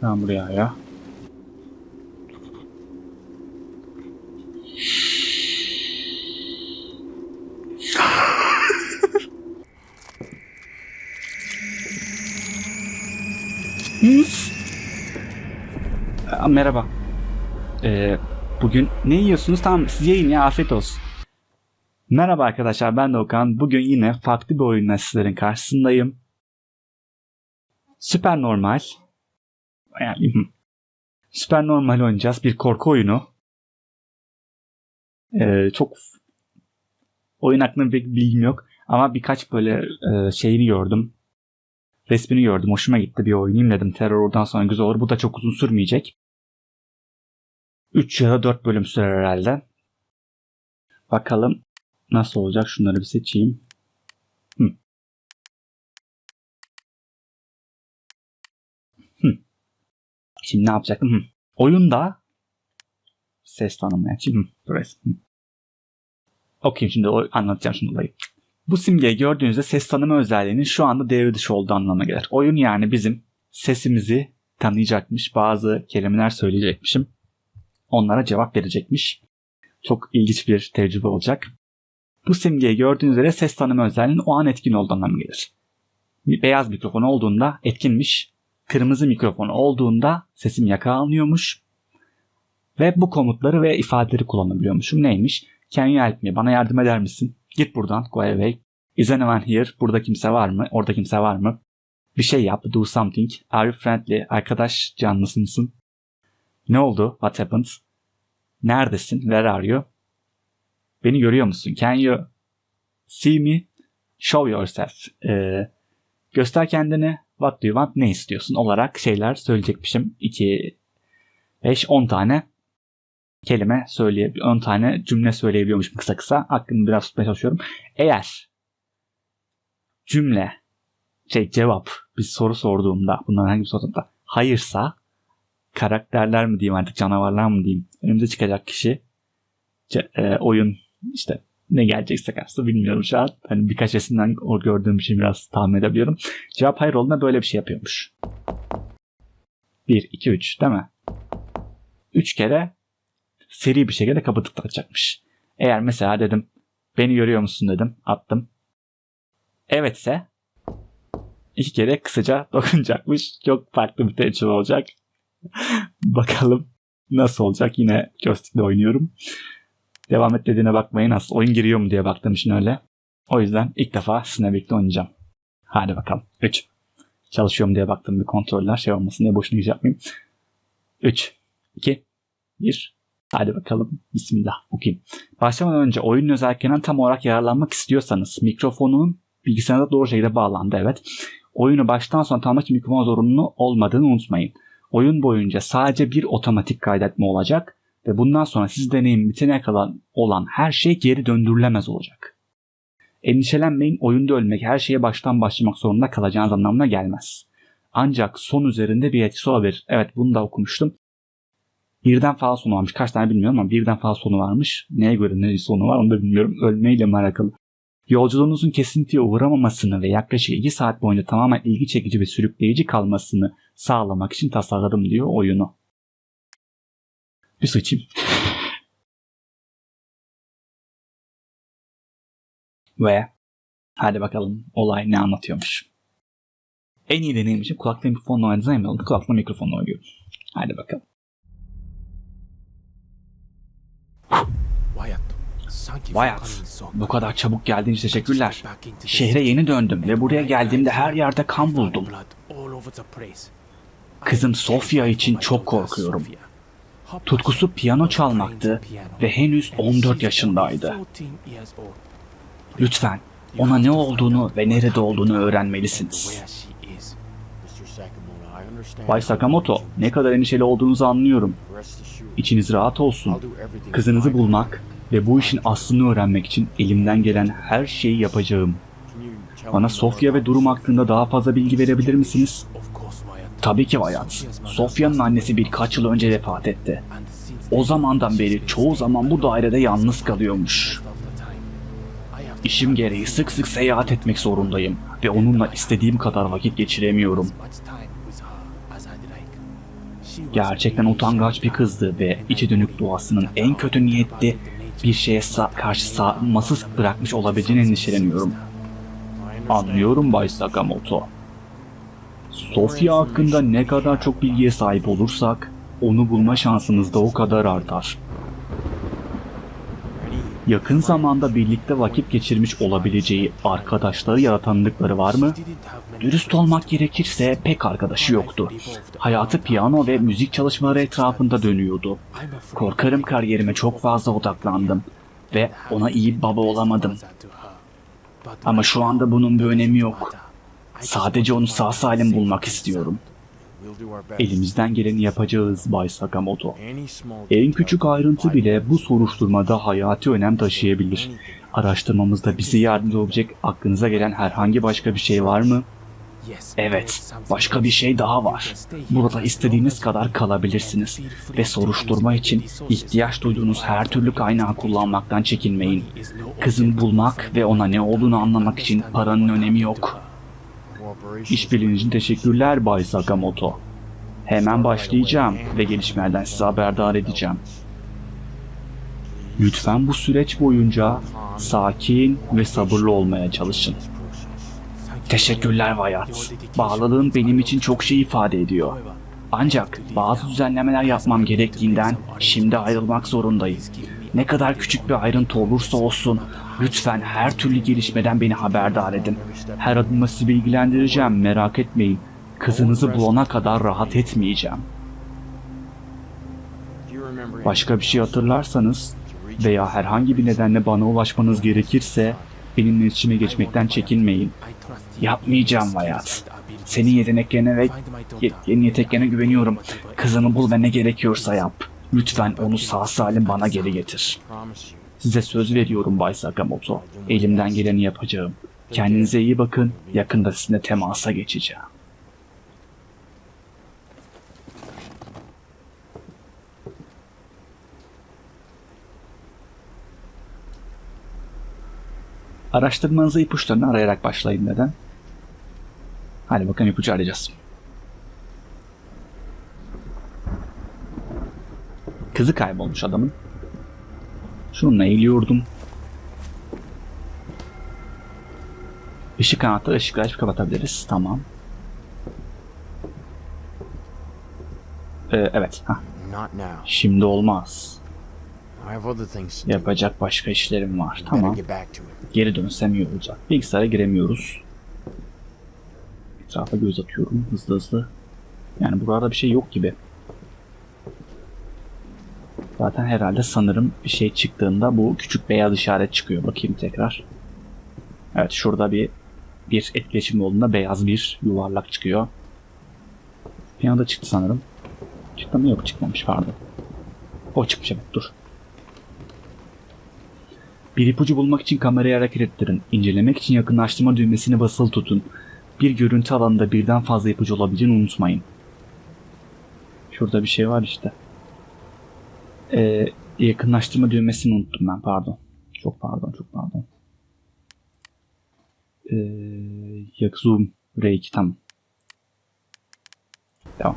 Yağmur yağıyor. Merhaba. Bugün ne yiyorsunuz? Tamam, siz yiyin ya, afiyet olsun. Merhaba arkadaşlar, ben Doğukan. Bugün yine farklı bir oyunla sizlerin karşısındayım. Süper Normal. Yani, Süper Normal oynayacağız. Bir korku oyunu. Çok oyun hakkında pek bilgim yok. Ama birkaç böyle şeyini gördüm. Resmini gördüm. Hoşuma gitti, bir oynayayım dedim. Terör oradan sonra güzel olur. Bu da çok uzun sürmeyecek. 3 ya da 4 bölüm sürer herhalde. Bakalım nasıl olacak. Şunları bir seçeyim. Şimdi ne yapacaktım? Oyunda ses tanımlayan. Burası. Okuyayım şimdi, anlatacağım şimdi olayı. Bu simgeyi gördüğünüzde ses tanıma özelliğinin şu anda devre dışı olduğu anlamına gelir. Oyun yani bizim sesimizi tanıyacakmış, bazı kelimeler söyleyecekmişim. Onlara cevap verecekmiş. Çok ilginç bir tecrübe olacak. Bu simgeyi gördüğünüz üzere ses tanıma özelliğinin o an etkin olduğu anlamına gelir. Beyaz mikrofon olduğunda etkinmiş. Kırmızı mikrofon olduğunda sesim yakalanıyormuş. Ve bu komutları ve ifadeleri kullanabiliyormuşum. Neymiş? Can you help me? Bana yardım eder misin? Git buradan. Go away. Is anyone here? Burada kimse var mı? Orada kimse var mı? Bir şey yap. Do something. Are you friendly? Arkadaş canlısı mısın? Ne oldu? What happened? Neredesin? Where are you? Beni görüyor musun? Can you see me? Show yourself. Göster kendini. What do you want? Ne istiyorsun? Olarak şeyler söyleyecekmişim. 2, 5, 10 tane kelime 10 tane cümle söyleyebiliyormuşum kısa kısa. Aklımı biraz tutmaya çalışıyorum. Eğer cümle, cevap, bir soru sorduğumda, bundan herhangi bir sorduğumda hayırsa, karakterler mi diyeyim artık, canavarlar mı diyeyim, önümüze çıkacak kişi, oyun işte ne gelecekse karşısında bilmiyorum şu an. Hani birkaç resimden gördüğüm bir şey biraz tahmin edebiliyorum. Cevap hayır olduğunda böyle bir şey yapıyormuş. 1, 2, 3 değil mi? 3 kere seri bir şekilde kapı tıklatacakmış. Eğer mesela dedim, beni görüyor musun dedim, attım. Evetse 2 kere kısaca dokunacakmış. Çok farklı bir tecrübe olacak. Bakalım nasıl olacak. Yine joystick'le oynuyorum. Devam et dediğine bakmayın, nasıl oyun giriyor mu diye baktım şimdi öyle. O yüzden ilk defa sizinle birlikte oynayacağım. Hadi bakalım. 3. Çalışıyor mu diye baktım, bir kontroller şey olmasın diye boşuna giriş yapmayayım. 3, 2, 1. Hadi bakalım. Bismillah. Okuyayım. Başlamadan önce oyunun özelliklerinden tam olarak yararlanmak istiyorsanız mikrofonun bilgisayarınıza doğru şekilde bağlandı. Evet. Oyunu baştan sona tanımak için mikrofon zorunlu olmadığını unutmayın. Oyun boyunca sadece bir otomatik kaydetme olacak ve bundan sonra siz deneyim bitene kadar olan her şey geri döndürülemez olacak. Endişelenmeyin, oyunda ölmek her şeye baştan başlamak zorunda kalacağınız anlamına gelmez. Ancak son üzerinde bir etkisi olabilir. Evet, bunu da okumuştum. Birden fazla sonu varmış. Kaç tane bilmiyorum ama birden fazla sonu varmış. Neye göre ne sonu var onu da bilmiyorum. Ölmeyle mi alakalı? Yolculuğunuzun kesintiye uğramamasını ve yaklaşık 2 saat boyunca tamamen ilgi çekici ve sürükleyici kalmasını sağlamak için tasarladım diyor oyunu. Bir su içeyim. Ve hadi bakalım olay ne anlatıyormuş. En iyi deneyim için kulakla mikrofonla oynadığınızda emin olun. Kulakla mikrofonla oynuyorum. Hadi bakalım. Wyatt, bu kadar çabuk geldiğin için teşekkürler. Şehre yeni döndüm ve buraya geldiğimde her yerde kan buldum. Kızım Sofia için çok korkuyorum. Tutkusu piyano çalmaktı ve henüz 14 yaşındaydı. Lütfen ona ne olduğunu ve nerede olduğunu öğrenmelisiniz. Bay Sakamoto, ne kadar endişeli olduğunuzu anlıyorum. İçiniz rahat olsun. Kızınızı bulmak ve bu işin aslını öğrenmek için elimden gelen her şeyi yapacağım. Bana Sofia ve durum hakkında daha fazla bilgi verebilir misiniz? Tabii ki Wyatt. Sofia'nın annesi birkaç yıl önce vefat etti. O zamandan beri çoğu zaman bu dairede yalnız kalıyormuş. İşim gereği sık sık seyahat etmek zorundayım ve onunla istediğim kadar vakit geçiremiyorum. Gerçekten utangaç bir kızdı ve içi dönük doğasının en kötü niyetli bir şeye karşı savunmasız bırakmış olabileceğini endişeleniyorum. Anlıyorum Bay Sakamoto. Sofya hakkında ne kadar çok bilgiye sahip olursak, onu bulma şansımız da o kadar artar. Yakın zamanda birlikte vakit geçirmiş olabileceği arkadaşları ya da tanıdıkları var mı? Dürüst olmak gerekirse pek arkadaşı yoktu. Hayatı piyano ve müzik çalışmaları etrafında dönüyordu. Korkarım kariyerime çok fazla odaklandım ve ona iyi bir baba olamadım. Ama şu anda bunun bir önemi yok. Sadece onu sağ salim bulmak istiyorum. Elimizden geleni yapacağız Bay Sakamoto. En küçük ayrıntı bile bu soruşturmada hayati önem taşıyabilir. Araştırmamızda bize yardımcı olacak aklınıza gelen herhangi başka bir şey var mı? Evet, başka bir şey daha var. Burada istediğiniz kadar kalabilirsiniz ve soruşturma için ihtiyaç duyduğunuz her türlü kaynağı kullanmaktan çekinmeyin. Kızını bulmak ve ona ne olduğunu anlamak için paranın önemi yok. İşbirliğiniz için teşekkürler Bay Sakamoto. Hemen başlayacağım ve gelişmelerden size haberdar edeceğim. Lütfen bu süreç boyunca sakin ve sabırlı olmaya çalışın. Teşekkürler Wyatt. Bağlılığın benim için çok şey ifade ediyor. Ancak bazı düzenlemeler yapmam gerektiğinden şimdi ayrılmak zorundayım. Ne kadar küçük bir ayrıntı olursa olsun lütfen her türlü gelişmeden beni haberdar edin. Her adımda sizi bilgilendireceğim, merak etmeyin. Kızınızı bulana kadar rahat etmeyeceğim. Başka bir şey hatırlarsanız veya herhangi bir nedenle bana ulaşmanız gerekirse benimle iletişime geçmekten çekinmeyin. Yapmayacağım Wyatt. Senin yeteneklerine güveniyorum. Kızını bul ve ne gerekiyorsa yap. Lütfen onu sağ salim bana geri getir. Size söz veriyorum Bay Sakamoto. Elimden geleni yapacağım. Kendinize iyi bakın. Yakında sizinle temasa geçeceğim. Araştırmanıza ipuçlarını arayarak başlayın neden? Hadi bakalım ipucu arayacağız. Kızı kaybolmuş adamın. Şununla eğiliyordum. Işık anahtarı, ışıkları açıp kapatabiliriz. Tamam. Evet. Şimdi olmaz. Yapacak başka işlerim var. Tamam. Geri dönsem iyi olacak. Bilgisayara giremiyoruz. Etrafa göz atıyorum hızlı hızlı. Yani burada bir şey yok gibi. Zaten herhalde sanırım bir şey çıktığında bu küçük beyaz işaret çıkıyor. Bakayım tekrar. Evet, şurada bir etkileşim olduğunda beyaz bir yuvarlak çıkıyor. Piyanoda çıktı sanırım. Çıktı mı? Yok, çıkmamış, pardon. O çıkmış, evet, dur. Bir ipucu bulmak için kamerayı hareket ettirin. İncelemek için yakınlaştırma düğmesini basılı tutun. Bir görüntü alanında birden fazla ipucu olabileceğini unutmayın. Şurada bir şey var işte. Yakınlaştırma düğmesini unuttum ben, pardon. Çok pardon. Zoom R2, tamam. Tamam.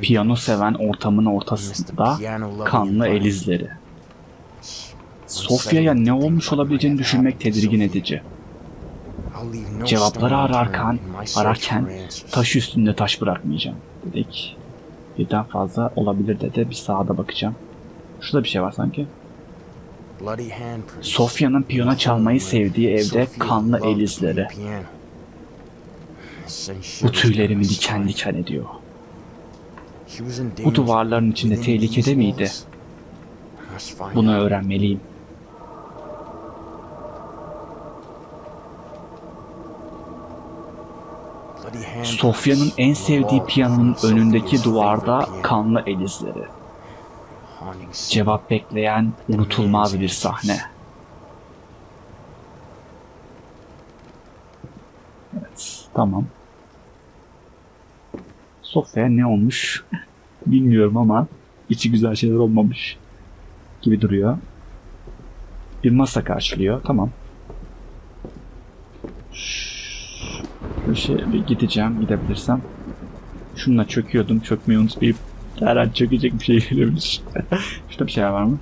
Piyano seven ortamın ortasında kanlı el izleri. Sofya'ya ne olmuş olabileceğini düşünmek tedirgin edici. Cevapları ararken taş üstünde taş bırakmayacağım dedik. Birden fazla olabilir dedi. Bir sağa bakacağım. Şurada bir şey var sanki. Sofya'nın piyano çalmayı sevdiği evde kanlı el izleri. Bu tüylerimi diken diken ediyor. Bu duvarların içinde tehlikede miydi? Bunu öğrenmeliyim. Sofya'nın en sevdiği piyanonun önündeki duvarda kanlı el izleri. Cevap bekleyen unutulmaz bir sahne. Evet, tamam. Sofya ne olmuş bilmiyorum ama içi güzel şeyler olmamış gibi duruyor. Bir masa karşılıyor, tamam. köşeye bir gideceğim, gidebilirsem. Şununla çöküyordum, çökmeyi unutmayıp her an çökecek bir şey gelebilir. Şurada bir şey var mı?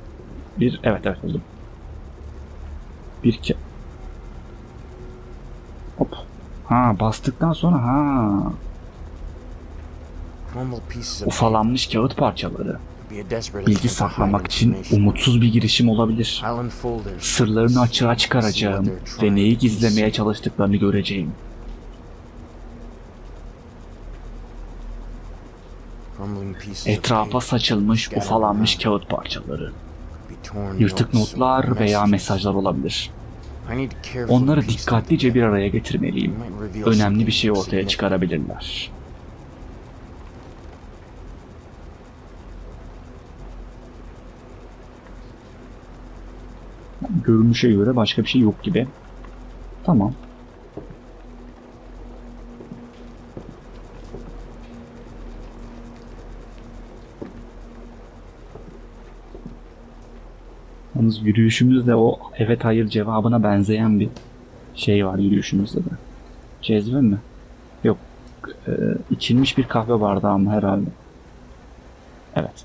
Evet buldum. Hop. Ha, bastıktan sonra ufalanmış kağıt parçaları. Bilgi saklamak için umutsuz bir girişim olabilir. Sırlarını açığa çıkaracağım ve neyi gizlemeye çalıştıklarını göreceğim. Etrafa saçılmış, ufalanmış kağıt parçaları. Yırtık notlar veya mesajlar olabilir. Onları dikkatlice bir araya getirmeliyim. Önemli bir şey ortaya çıkarabilirler. Görünüşe göre başka bir şey yok gibi. Tamam. Yalnız yürüyüşümüzde o evet hayır cevabına benzeyen bir şey var yürüyüşümüzde de. Cezve mi? Yok. İçilmiş bir kahve bardağı mı herhalde? Evet.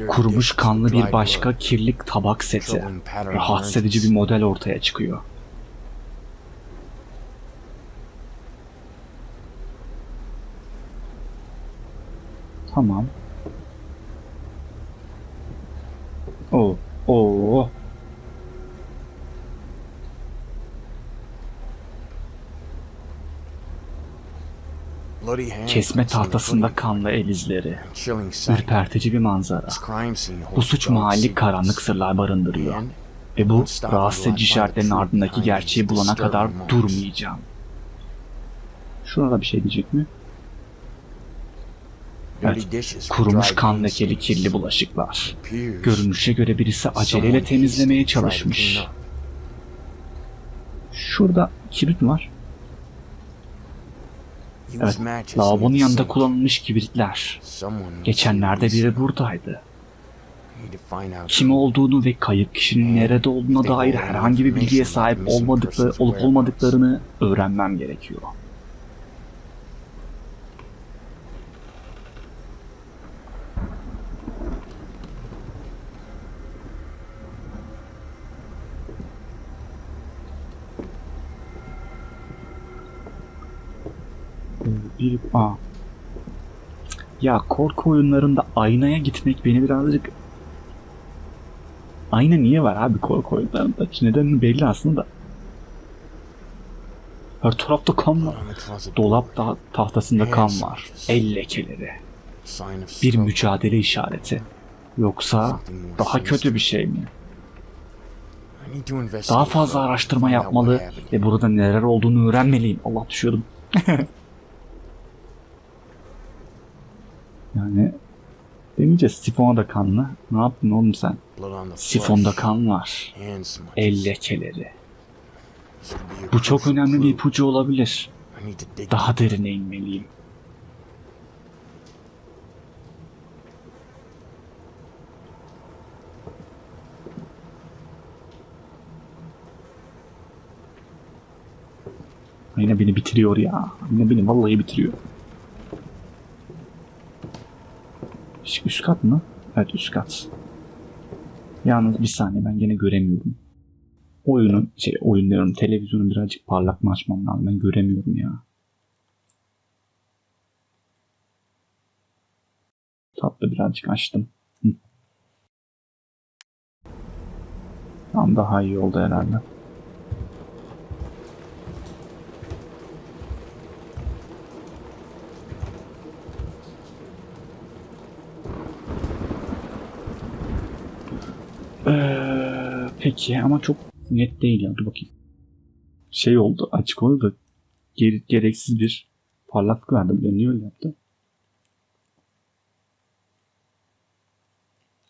Kurumuş kanlı bir başka kirli tabak seti. Rahatsız edici bir model ortaya çıkıyor. Tamam. Oo. Kesme tahtasında kanlı el izleri. Ürpertici bir manzara. Bu suç mahalli karanlık sırlar barındırıyor. Ve bu rahatsız edici işaretlerin ardındaki gerçeği bulana kadar durmayacağım. Şurada bir şey diyecek mi? Evet, kurumuş kan lekeli kirli bulaşıklar. Görünüşe göre birisi aceleyle temizlemeye çalışmış. Şurada kibrit mi var? Evet, lavabonun yanında kullanılmış kibritler. Geçenlerde biri buradaydı. Kim olduğunu ve kayıp kişinin nerede olduğuna dair herhangi bir bilgiye sahip olup olmadıklarını öğrenmem gerekiyor. Ya korku oyunlarında aynaya gitmek beni birazcık... Ayna niye var abi korku oyunlarında? Nedeni belli aslında. Her tarafta kan var. Dolap tahtasında kan var. El lekeleri. Bir mücadele işareti. Yoksa daha kötü bir şey mi? Daha fazla araştırma yapmalı ve burada neler olduğunu öğrenmeliyim. Allah, düşüyordum. Yani demeyeceğiz sifona da kanlı. Ne yaptın oğlum sen? Sifonda kan var. El lekeleri. Bu çok önemli bir ipucu olabilir. Daha derine inmeliyim. Yine beni bitiriyor ya. Yine beni vallahi bitiriyor. Üst kat mı? Evet, üst kat. Yalnız bir saniye, ben gene göremiyorum. Oyunların televizyonu birazcık parlak mı açmam lazım, ben göremiyorum ya. Tatlı birazcık açtım. Tam daha iyi oldu herhalde. Peki ama çok net değil ya. Dur bakayım. Şey oldu, açık oldu da gereksiz bir parlaklık verdi. Niye öyle yaptı?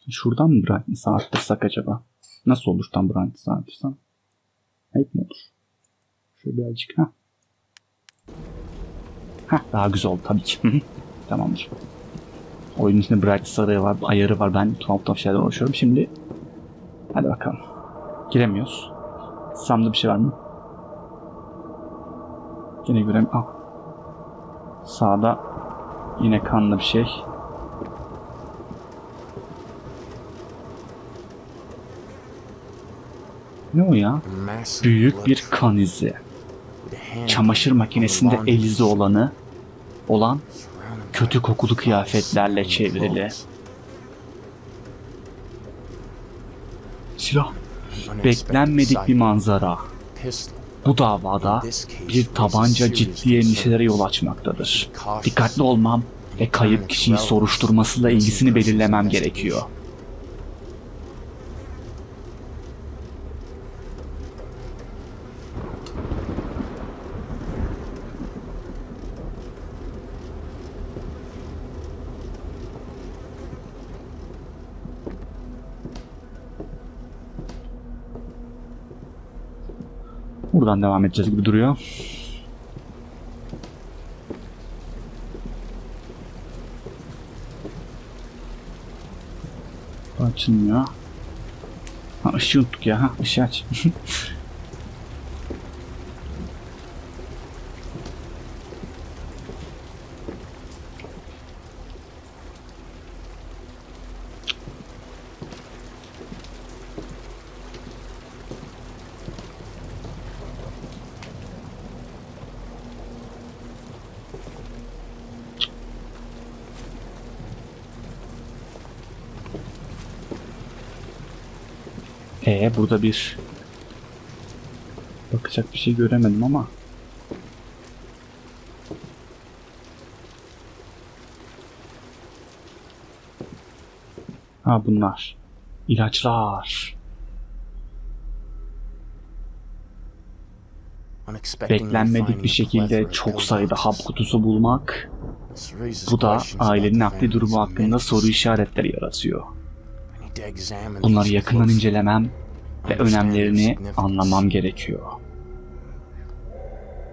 Şuradan mı brightness'ı arttırsak acaba? Nasıl olur tam brightness'ı arttırsam? Ayıp mı olur? Şöyle birazcık daha güzel oldu tabii ki. Tamamdır. Oyunun içinde brightness ayarı var. Ben tuhaf şeyler uğraşıyorum. Şimdi hadi bakalım. Giremiyoruz. Sam'da bir şey var mı? Yine görem. Ah. Sağda yine kanlı bir şey. Ne o ya? Büyük bir kan izi. Çamaşır makinesinde el izi olan kötü kokulu kıyafetlerle çevrili. Silah. Beklenmedik bir manzara. Bu davada bir tabanca ciddi endişelere yol açmaktadır. Dikkatli olmam ve kayıp kişiyi soruşturmasıyla ilgisini belirlemem gerekiyor. Buradan devam edeceğiz gibi duruyor. Açılmıyor. Ha, ışığı unuttuk ya. Ha, ışığı aç. Burada bir bakacak bir şey göremedim ama ha, bunlar ilaçlar. Beklenmedik bir şekilde çok sayıda hap kutusu bulmak, bu da ailenin nakli durumu hakkında soru işaretleri yaratıyor. Bunları yakından incelemem ve önemlerini anlamam gerekiyor.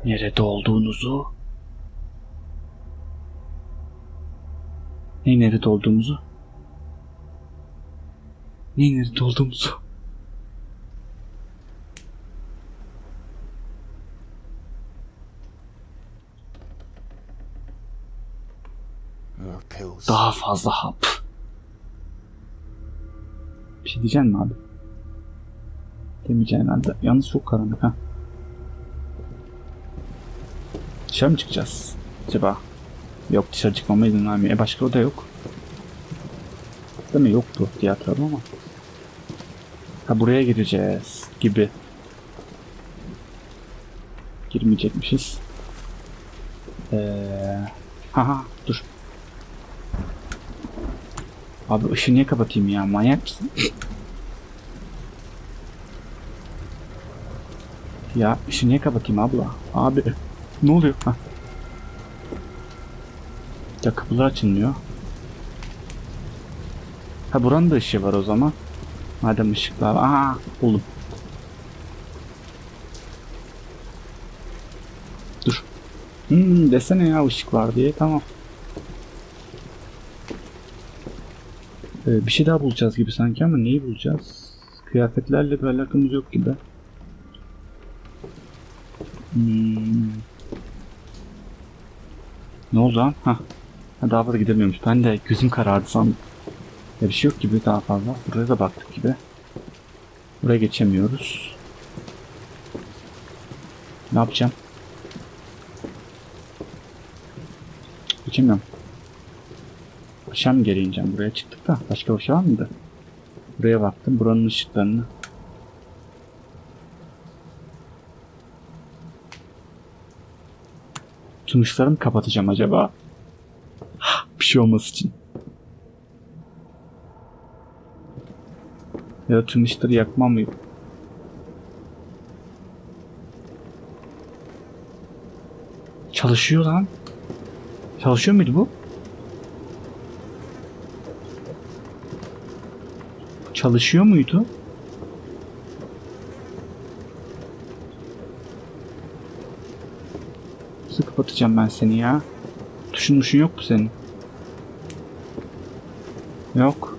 Nerede olduğunuzu? Nerede olduğumuzu? Nerede olduğumuzu? Daha fazla hap. Bir şey diyeceksin mi abi? Demeyeceğim herhalde. Yalnız çok karanlık ha. Dışarı mı çıkacağız acaba? Yok, dışarı çıkmama izin vermiyor. Başka oda yok. Değil mi? Yoktu diye hatırladım ama. Ha, buraya gireceğiz gibi. Girmeyecekmişiz. Haha, dur. Abi ışığı niye kapatayım ya? Manyak mısın? Ya ışığı niye kapatayım abla? Abi ne oluyor? Ha. Ya kapılar açılmıyor. Ha, buranın da ışığı var o zaman. Madem ışıklar var. Aa, buldum. Dur. Desene ya ışık var diye. Tamam. Bir şey daha bulacağız gibi sanki ama neyi bulacağız? Kıyafetlerle bir alakamız yok gibi. Ne oldu lan? Ha, daha fazla gidemiyormuş. Ben de gözüm karardı sandım. Ya bir şey yok gibi daha fazla. Buraya da baktık gibi. Buraya geçemiyoruz. Ne yapacağım? Geçemiyorum. Aşağı mı geri ineceğim? Buraya çıktık da. Başka bir şey var mıydı? Buraya baktım. Buranın ışıklarını. Tüm ışıkları mı kapatacağım acaba? Bir şey olması için. Ya da tüm ışıkları yakmam mı? Çalışıyor lan. Çalışıyor muydu bu? Çalışıyor muydu? Nasıl kapatacağım ben seni ya? Tuşun yok mu senin? Yok.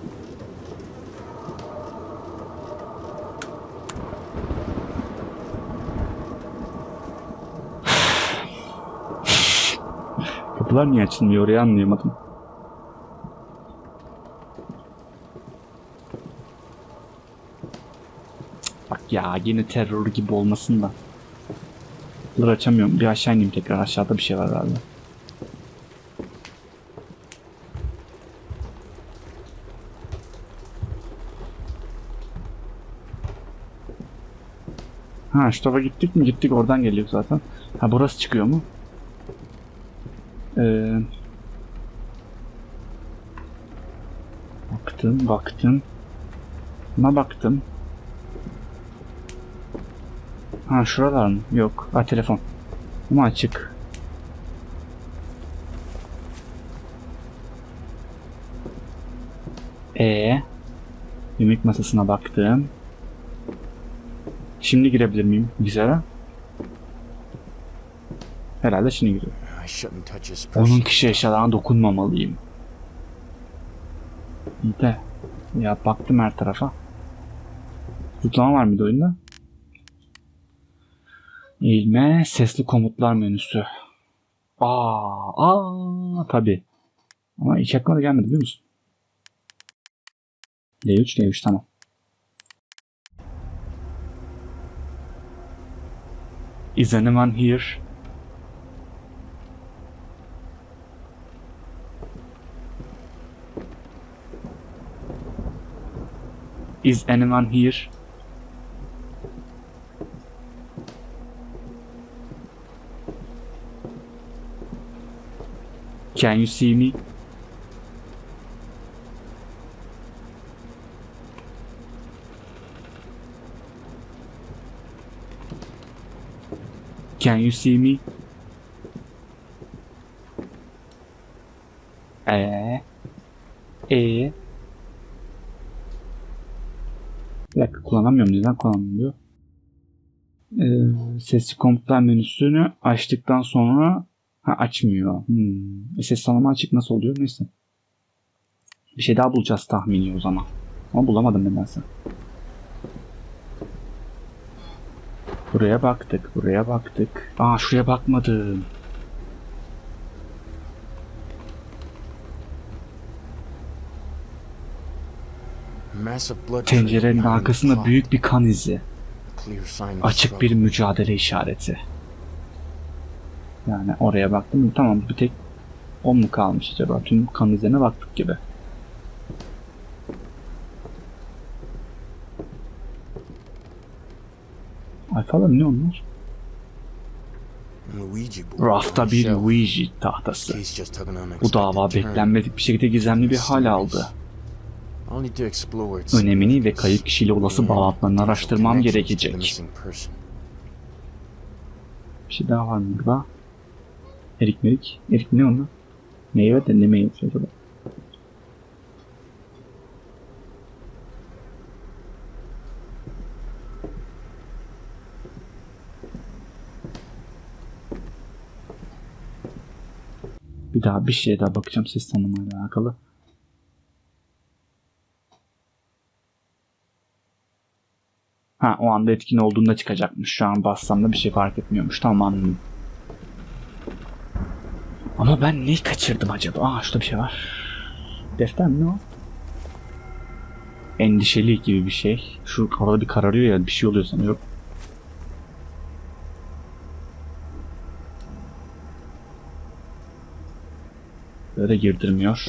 Kapılar niye açılmıyor orayı anlayamadım. Bak ya yine terör gibi olmasın da. Kapıları açamıyorum. Bir aşağı ineyim tekrar. Aşağıda bir şey var herhalde. Ha şu tarafa gittik mi? Gittik, oradan geliyor zaten. Ha burası çıkıyor mu? Baktım. Buna baktım. Ha şuralar mı? Yok. Ha telefon. Ama açık. Yemek masasına baktım. Şimdi girebilir miyim bilgisayara? Herhalde şimdi giriyor. Onun kişi eşyalarına dokunmamalıyım. İyi de. Ya baktım her tarafa. Zıplama var mıydı oyunda? Eğilme, sesli komutlar menüsü. Tabi. Ama hiç aklıma da gelmedi biliyor musun? D3 tamam. Is anyone here? Is anyone here? Can you see me? Can you see me? Bir dakika, kullanamıyorum. Neden kullanmıyor? Sesli komutlar menüsünü açtıktan sonra açmıyor. Ses tanıma açık nasıl oluyor? Neyse. Bir şey daha bulacağız tahmini o zaman. Ama bulamadım nedense. Buraya baktık. Şuraya bakmadım. Tencerenin arkasında büyük bir kan izi. Açık bir mücadele işareti. Yani oraya baktım. Tamam, bir tek o mu kalmış acaba? Tüm kan izlerine baktık gibi. Alfalar ne onlar? Rafta bir Ouija tahtası. Bu dava beklenmedik bir şekilde gizemli bir hal aldı. Önemini ve kayıp kişiyle olası bağlantılarını araştırmam gerekecek. Bir şey daha var mı burada? Erik ne onlar? Meyve de ne meyvesi acaba? Bir şeye daha bakacağım ses tanımayla alakalı. O anda etkin olduğunda çıkacakmış. Şu an bassam da bir şey fark etmiyormuş. Tamam, anladım. Ama ben neyi kaçırdım acaba? Şurada bir şey var. Defter mi o? Endişeli gibi bir şey. Şu arada bir kararıyor ya, bir şey oluyor sanıyorum. Böyle girdirmiyor.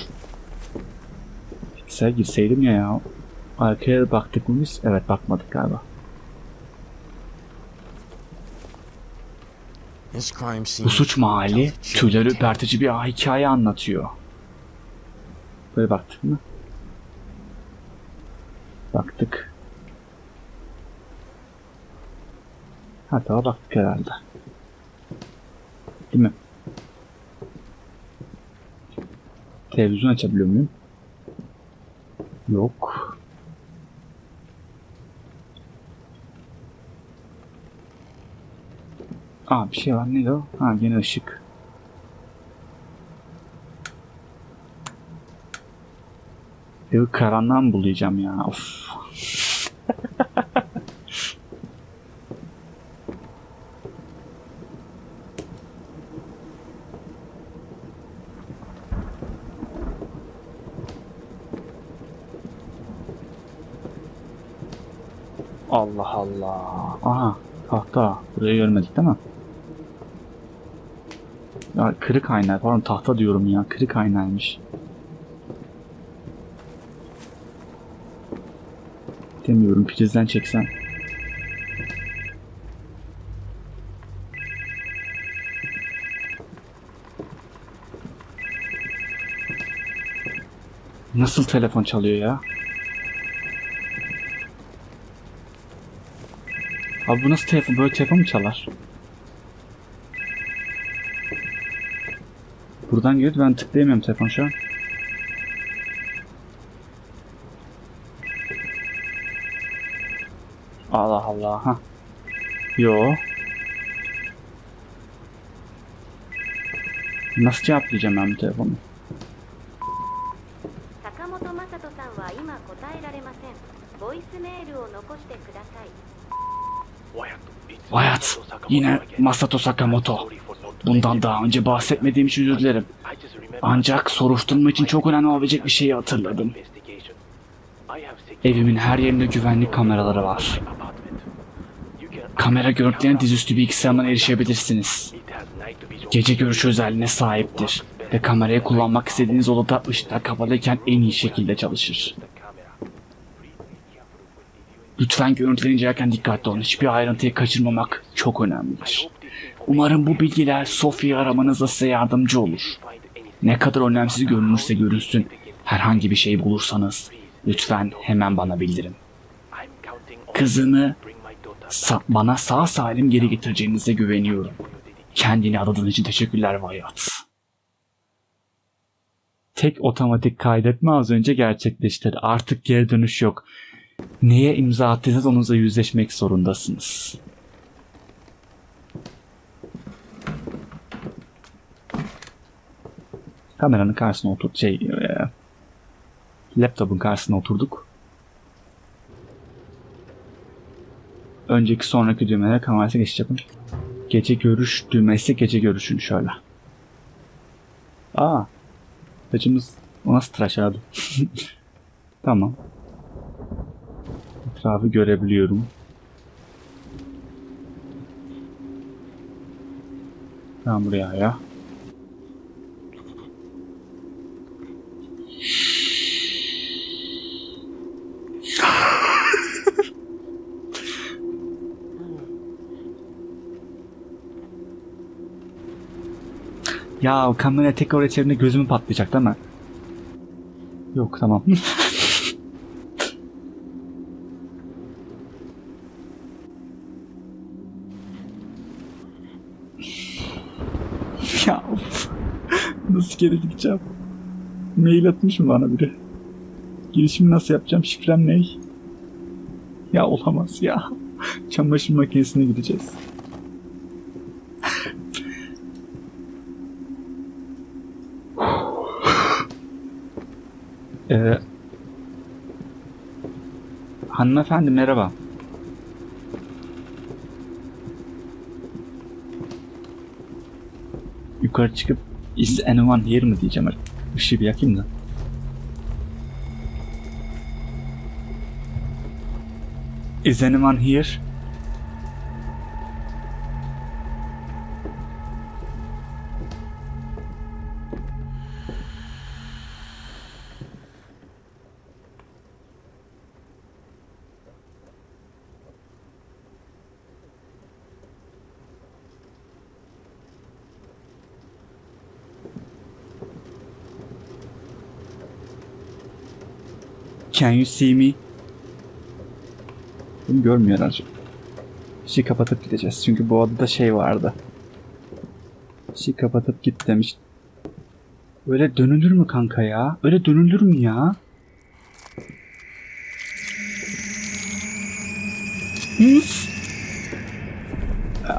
Bilgisayara girseydim ya. Arkaya baktık mı biz? Evet, bakmadık galiba. Bu suç mahalli tüyleri ürpertici bir hikaye anlatıyor. Böyle baktık mı? Baktık. Hatta baktık herhalde. Değil mi? Televizyon açabiliyor muyum? Yok. Bir şey var. Neydi o? Gene ışık. Karanlığa mı bulayacağım ya? Of. Allah Allah. Aha tahta. Burayı görmedik değil mi? Ya kırık ayna. Pardon tahta diyorum ya. Kırık aynaymış. Demiyorum prizden çeksen. Nasıl telefon çalıyor ya? Abi bu nasıl telefon? Böyle telefon mu çalar? Buradan geliyor, ben tıklayamıyorum telefon şu an. Allah Allah. Ha. Yo. Nasıl cevaplayacağım ben bu telefonu? 坂本雅人さんは今答えられません。ボイスメールを残してください。 Hayat. Yine Masato Sakamoto. Bundan daha önce bahsetmediğim için özür dilerim. Ancak soruşturma için çok önemli olabilecek bir şeyi hatırladım. Evimin her yerinde güvenlik kameraları var. Kamera görüntülerine dizüstü bilgisayardan erişebilirsiniz. Gece görüş özelliğine sahiptir ve kamerayı kullanmak istediğiniz odada ışıklar kapalıyken en iyi şekilde çalışır. Lütfen görüntüleri incelerken dikkatli olun. Hiçbir ayrıntıyı kaçırmamak çok önemlidir. Umarım bu bilgiler Sophia'yı aramanızda size yardımcı olur. Ne kadar önemsiz görünürse görünsün, herhangi bir şey bulursanız lütfen hemen bana bildirin. Kızını bana sağ salim geri getireceğinize güveniyorum. Kendini adadığın için teşekkürler Wyatt. Tek otomatik kaydetme az önce gerçekleşti. Artık geri dönüş yok. Neye imza attıysanız onunla yüzleşmek zorundasınız. Kameranın karşısına laptopun karşısına oturduk. Önceki sonraki düğmelere kamerası geçiş yapın. Gece görüş düğmesi, gece görüşün şöyle. Aa, saçımız o nasıl tıraş abi? Tamam. Etrafı görebiliyorum. Tamam buraya ya. Ya kamera tek oraya çevirdiğinde gözümü patlayacak değil mi? Yok tamam. Ya of. Nasıl geri gideceğim? Mail atmış mı bana biri? Girişimi nasıl yapacağım? Şifrem ne? Ya olamaz ya. Çamaşır makinesine gideceğiz. Hanımefendi merhaba. Yukarı çıkıp is anyone here mi diyeceğim. Işığı bir yakayım da. Is anyone here? Can you see me? Bunu görmüyor herhalde. İşi kapatıp gideceğiz. Çünkü bu adada şey vardı. İşi kapatıp git demiş. Öyle dönülür mü kanka ya? Öyle dönülür mü ya?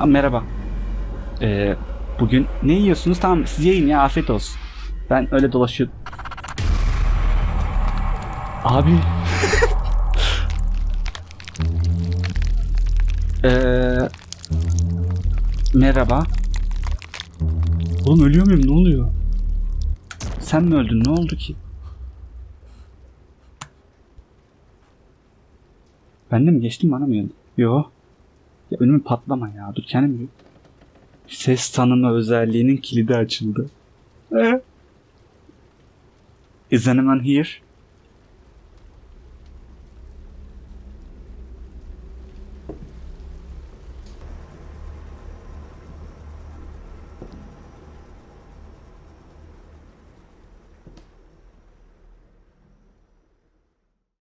Merhaba. Bugün ne yiyorsunuz? Tamam siz yiyin ya, afiyet olsun. Ben öyle dolaşıyorum. Abi. Merhaba. Oğlum ölüyor muyum? Ne oluyor? Sen mi öldün? Ne oldu ki? Ben de mi geçtim, bana mı geldi? Yo. Ya önümü patlama ya. Dur kendim. Ses tanıma özelliğinin kilidi açıldı. Is anyone here?